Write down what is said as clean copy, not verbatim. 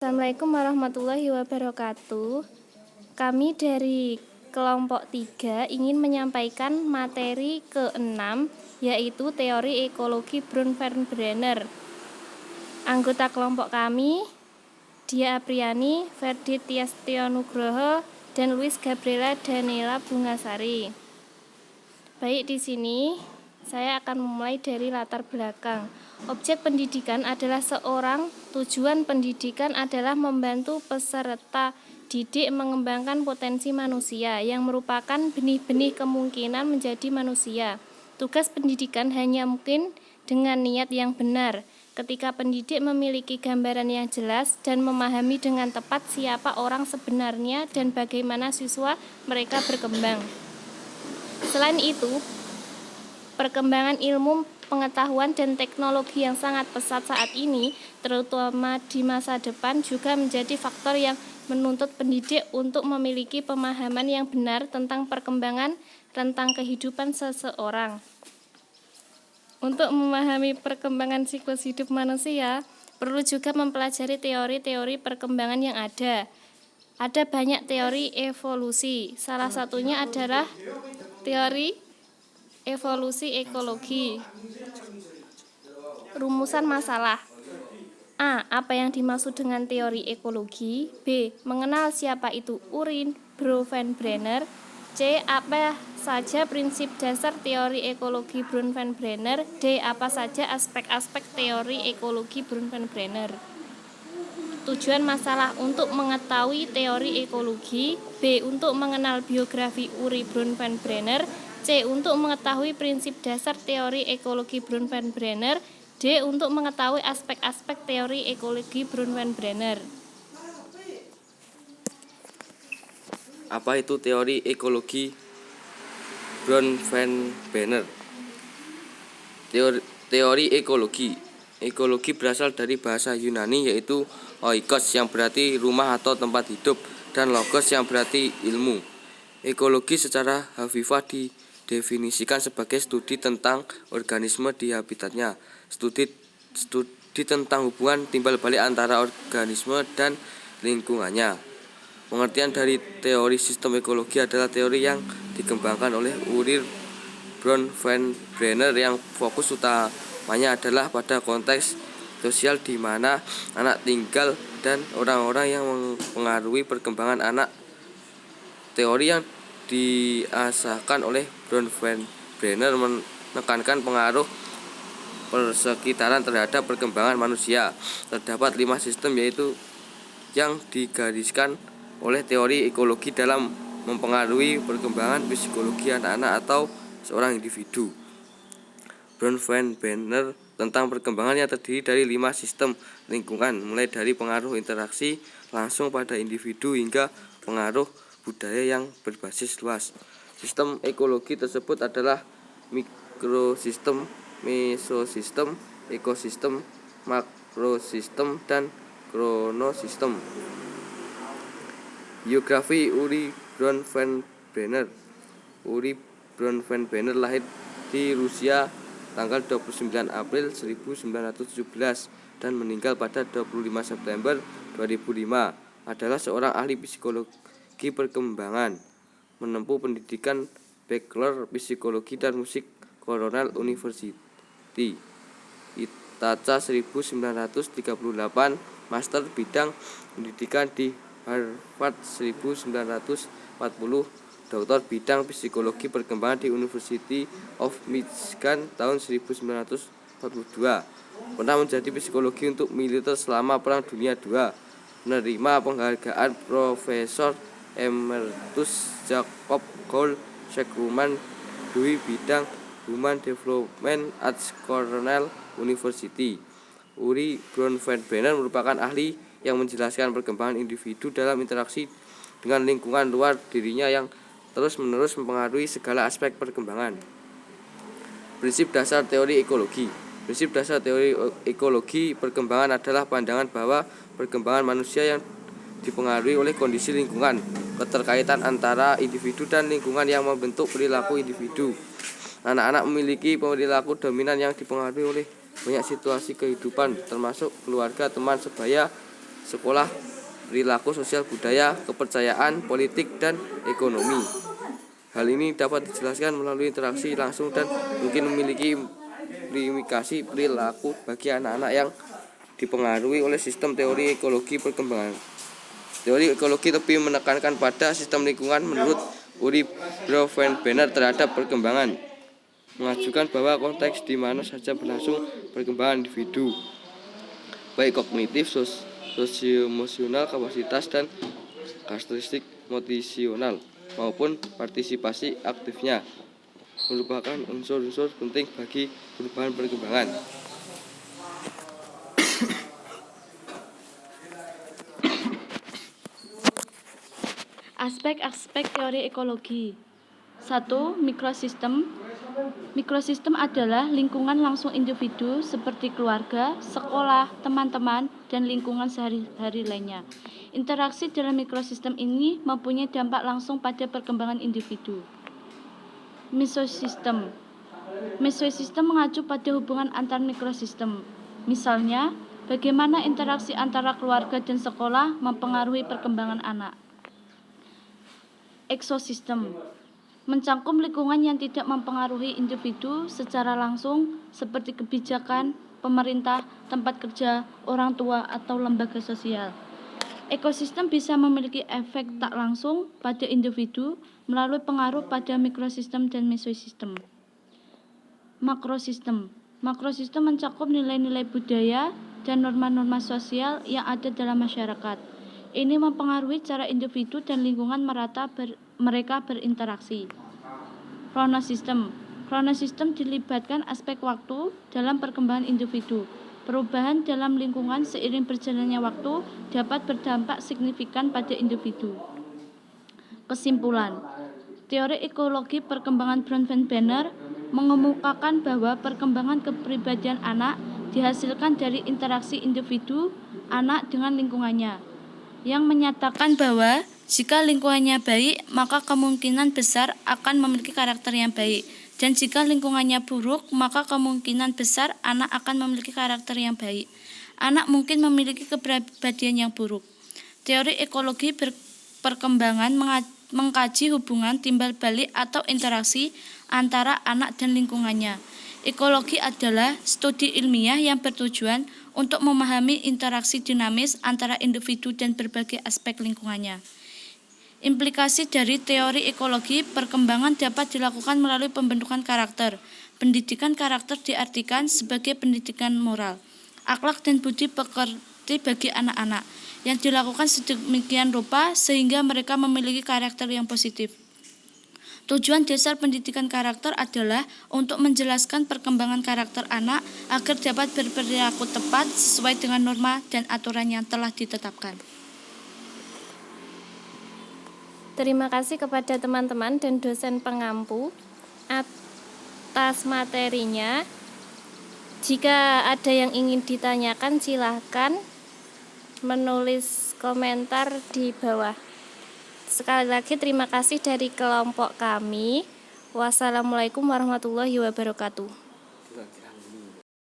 Assalamualaikum warahmatullahi wabarakatuh. Kami dari kelompok 3 ingin menyampaikan materi ke-6, yaitu teori ekologi Brun-Van-Brenner. Anggota kelompok kami, Dia Apriani, Ferdi Tiastionugroho, dan Luis Gabriela Daniela Bungasari. Baik, di sini saya akan memulai dari latar belakang. Objek pendidikan adalah seorang. Tujuan pendidikan adalah membantu peserta didik mengembangkan potensi manusia yang merupakan benih-benih kemungkinan menjadi manusia. Tugas pendidikan hanya mungkin dengan niat yang benar. Ketika pendidik memiliki gambaran yang jelas dan memahami dengan tepat siapa orang sebenarnya dan bagaimana siswa mereka berkembang. Selain itu, perkembangan ilmu pengetahuan dan teknologi yang sangat pesat saat ini, terutama di masa depan, juga menjadi faktor yang menuntut pendidik untuk memiliki pemahaman yang benar tentang perkembangan rentang kehidupan seseorang. Untuk memahami perkembangan siklus hidup manusia, perlu juga mempelajari teori-teori perkembangan yang ada. Ada banyak teori evolusi, salah satunya adalah teori evolusi ekologi. Rumusan masalah. A. Apa yang dimaksud dengan teori ekologi? B. Mengenal siapa itu Urban Brun-Van-Brenner. C. Apa saja prinsip dasar teori ekologi Brun-Van-Brenner. D. Apa saja aspek-aspek teori ekologi Brun-Van-Brenner. Tujuan masalah: untuk mengetahui teori ekologi. B. Untuk mengenal biografi Urban Brun-Van-Brenner. C. Untuk mengetahui prinsip dasar teori ekologi Brun-Van-Brenner. D. Untuk mengetahui aspek-aspek teori ekologi Brun-Van-Brenner. Apa itu teori ekologi Brun-Van-Brenner? Teori ekologi. Ekologi berasal dari bahasa Yunani, yaitu oikos yang berarti rumah atau tempat hidup, dan logos yang berarti ilmu. Ekologi secara harfiah didefinisikan sebagai studi tentang organisme di habitatnya, studi tentang hubungan timbal balik antara organisme dan lingkungannya. Pengertian dari teori sistem ekologi adalah teori yang dikembangkan oleh Urban Brun-Van-Brenner yang fokus utamanya adalah pada konteks sosial di mana anak tinggal dan orang-orang yang mempengaruhi perkembangan anak. Teori yang diasahkan oleh Brun-Van-Brenner menekankan pengaruh persekitaran terhadap perkembangan manusia. Terdapat 5 sistem yaitu yang digariskan oleh teori ekologi dalam mempengaruhi perkembangan psikologi anak-anak atau seorang individu. Brun-Van-Brenner tentang perkembangannya terdiri dari 5 sistem lingkungan, mulai dari pengaruh interaksi langsung pada individu hingga pengaruh budaya yang berbasis luas. Sistem ekologi tersebut adalah mikrosistem, mesosistem, ekosistem, makrosistem, dan kronosistem. Biografi Urban Brun-Van-Brenner. Urban Brun-Van-Brenner lahir di Rusia tanggal 29 April 1917 dan meninggal pada 25 September 2005. Adalah seorang ahli psikologi perkembangan, menempuh pendidikan Bachelor Psikologi dan Musik Cornell University Ithaca 1938, Master bidang pendidikan di Harvard 1940, Doktor bidang psikologi perkembangan di University of Michigan tahun 1942. Pernah menjadi psikologi untuk militer selama Perang Dunia II. Menerima penghargaan Profesor Emeritus Jacob Gold Shekruman Dui bidang Human Development at Cornell University. Urban Brun-Van-Brenner merupakan ahli yang menjelaskan perkembangan individu dalam interaksi dengan lingkungan luar dirinya yang terus-menerus mempengaruhi segala aspek perkembangan. Prinsip dasar teori ekologi. Prinsip dasar teori ekologi perkembangan adalah pandangan bahwa perkembangan manusia yang dipengaruhi oleh kondisi lingkungan, keterkaitan antara individu dan lingkungan yang membentuk perilaku individu. Anak-anak memiliki perilaku dominan yang dipengaruhi oleh banyak situasi kehidupan, termasuk keluarga, teman sebaya, sekolah, perilaku sosial budaya, kepercayaan, politik, dan ekonomi. Hal ini dapat dijelaskan melalui interaksi langsung dan mungkin memiliki implikasi perilaku bagi anak-anak yang dipengaruhi oleh sistem teori ekologi perkembangan. Teori ekologi lebih menekankan pada sistem lingkungan menurut Uri Bronfenbrenner terhadap perkembangan, mengajukan bahwa konteks di mana saja berlangsung perkembangan individu, baik kognitif, sosioemosional, kapasitas, dan karakteristik motivasional maupun partisipasi aktifnya, merupakan unsur-unsur penting bagi perubahan perkembangan. Aspek-aspek teori ekologi. 1. Mikrosistem. Mikrosistem adalah lingkungan langsung individu seperti keluarga, sekolah, teman-teman, dan lingkungan sehari-hari lainnya. Interaksi dalam mikrosistem ini mempunyai dampak langsung pada perkembangan individu. Mesosistem. Mesosistem mengacu pada hubungan antar mikrosistem. Misalnya, bagaimana interaksi antara keluarga dan sekolah mempengaruhi perkembangan anak. Ekosistem mencangkup lingkungan yang tidak mempengaruhi individu secara langsung seperti kebijakan, pemerintah, tempat kerja, orang tua, atau lembaga sosial. Ekosistem bisa memiliki efek tak langsung pada individu melalui pengaruh pada mikrosistem dan mesosistem. Makrosistem. Makrosistem mencakup nilai-nilai budaya dan norma-norma sosial yang ada dalam masyarakat. Ini mempengaruhi cara individu dan lingkungan mereka berinteraksi. Kronosistem. Kronosistem dilibatkan aspek waktu dalam perkembangan individu. Perubahan dalam lingkungan seiring berjalannya waktu dapat berdampak signifikan pada individu. Kesimpulan. Teori ekologi perkembangan Bronfenbrenner mengemukakan bahwa perkembangan kepribadian anak dihasilkan dari interaksi individu anak dengan lingkungannya, yang menyatakan bahwa jika lingkungannya baik, maka kemungkinan besar akan memiliki karakter yang baik, dan jika lingkungannya buruk, maka kemungkinan besar anak akan memiliki karakter yang baik. Anak mungkin memiliki kepribadian yang buruk. Teori ekologi perkembangan mengkaji hubungan timbal balik atau interaksi antara anak dan lingkungannya. Ekologi adalah studi ilmiah yang bertujuan untuk memahami interaksi dinamis antara individu dan berbagai aspek lingkungannya. Implikasi dari teori ekologi perkembangan dapat dilakukan melalui pembentukan karakter. Pendidikan karakter diartikan sebagai pendidikan moral, akhlak dan budi pekerti bagi anak-anak, yang dilakukan sedemikian rupa sehingga mereka memiliki karakter yang positif. Tujuan dasar pendidikan karakter adalah untuk menjelaskan perkembangan karakter anak agar dapat berperilaku tepat sesuai dengan norma dan aturan yang telah ditetapkan. Terima kasih kepada teman-teman dan dosen pengampu atas materinya. Jika ada yang ingin ditanyakan, silahkan menulis komentar di bawah. Sekali lagi terima kasih dari kelompok kami. Wassalamualaikum warahmatullahi wabarakatuh.